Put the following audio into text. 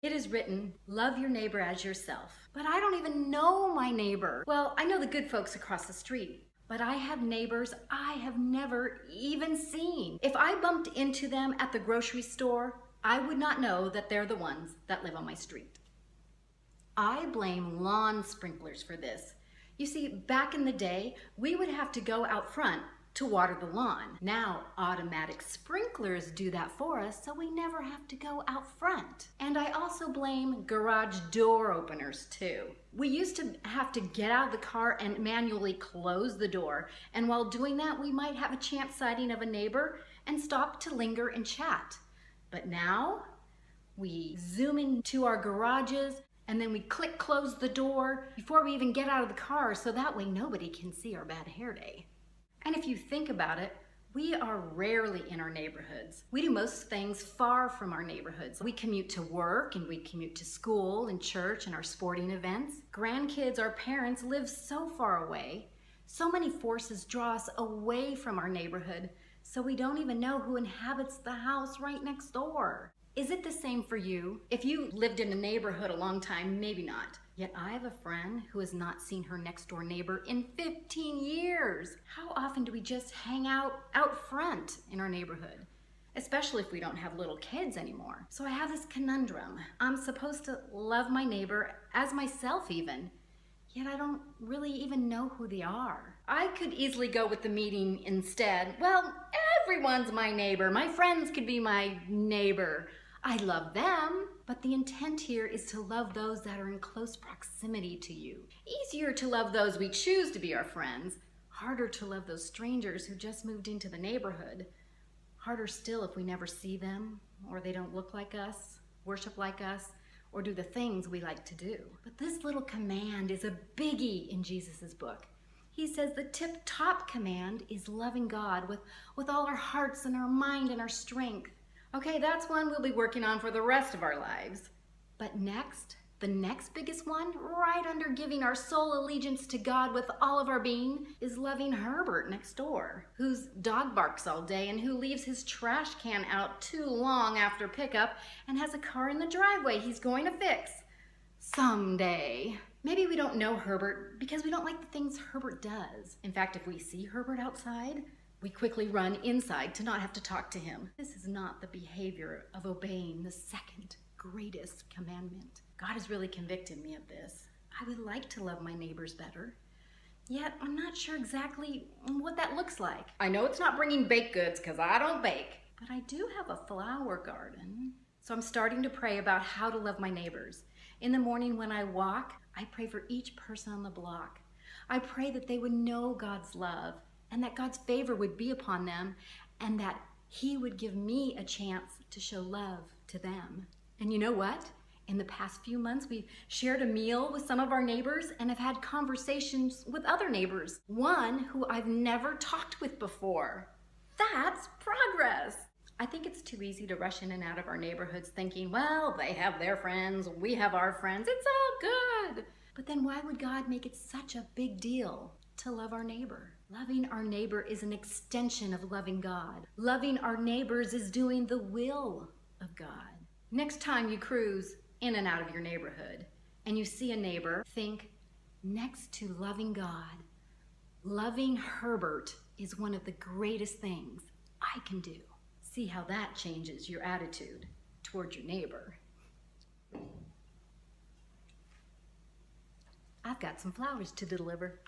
It is written, love your neighbor as yourself. But I don't even know my neighbor. Well, I know the good folks across the street, but I have neighbors I have never even seen. If I bumped into them at the grocery store, I would not know that they're the ones that live on my street. I blame lawn sprinklers for this. You see, back in the day, we would have to go out front to water the lawn. Now, automatic sprinklers do that for us, so we never have to go out front. And I also blame garage door openers too. We used to have to get out of the car and manually close the door, and while doing that, we might have a chance sighting of a neighbor and stop to linger and chat. But now, we zoom into our garages, and then we click close the door before we even get out of the car, so that way nobody can see our bad hair day. And if you think about it, we are rarely in our neighborhoods. We do most things far from our neighborhoods. We commute to work and we commute to school and church and our sporting events. Grandkids, our parents live so far away. So many forces draw us away from our neighborhood, so we don't even know who inhabits the house right next door. Is it the same for you? If you lived in a neighborhood a long time, maybe not. Yet I have a friend who has not seen her next door neighbor in 15 years. How often do we just hang out front in our neighborhood? Especially if we don't have little kids anymore. So I have this conundrum. I'm supposed to love my neighbor as myself even, yet I don't really even know who they are. I could easily go with the meaning instead. Well, everyone's my neighbor. My friends could be my neighbor. I love them, but the intent here is to love those that are in close proximity to you. Easier to love those we choose to be our friends. Harder to love those strangers who just moved into the neighborhood. Harder still if we never see them, or they don't look like us, worship like us, or do the things we like to do. But this little command is a biggie in Jesus's book. He says the tip-top command is loving God with all our hearts and our mind and our strength. Okay, that's one we'll be working on for the rest of our lives. But next, the next biggest one, right under giving our sole allegiance to God with all of our being, is loving Herbert next door, whose dog barks all day and who leaves his trash can out too long after pickup and has a car in the driveway he's going to fix someday. Maybe we don't know Herbert because we don't like the things Herbert does. In fact, if we see Herbert outside, we quickly run inside to not have to talk to him. This is not the behavior of obeying the second greatest commandment. God has really convicted me of this. I would like to love my neighbors better, yet I'm not sure exactly what that looks like. I know it's not bringing baked goods because I don't bake, but I do have a flower garden. So I'm starting to pray about how to love my neighbors. In the morning when I walk, I pray for each person on the block. I pray that they would know God's love and that God's favor would be upon them and that He would give me a chance to show love to them. And you know what? In the past few months, we've shared a meal with some of our neighbors and have had conversations with other neighbors. One who I've never talked with before. That's progress. I think it's too easy to rush in and out of our neighborhoods thinking, well, they have their friends, we have our friends, it's all good. But then why would God make it such a big deal to love our neighbor? Loving our neighbor is an extension of loving God. Loving our neighbors is doing the will of God. Next time you cruise in and out of your neighborhood and you see a neighbor, think, next to loving God, loving Herbert is one of the greatest things I can do. See how that changes your attitude toward your neighbor. I've got some flowers to deliver.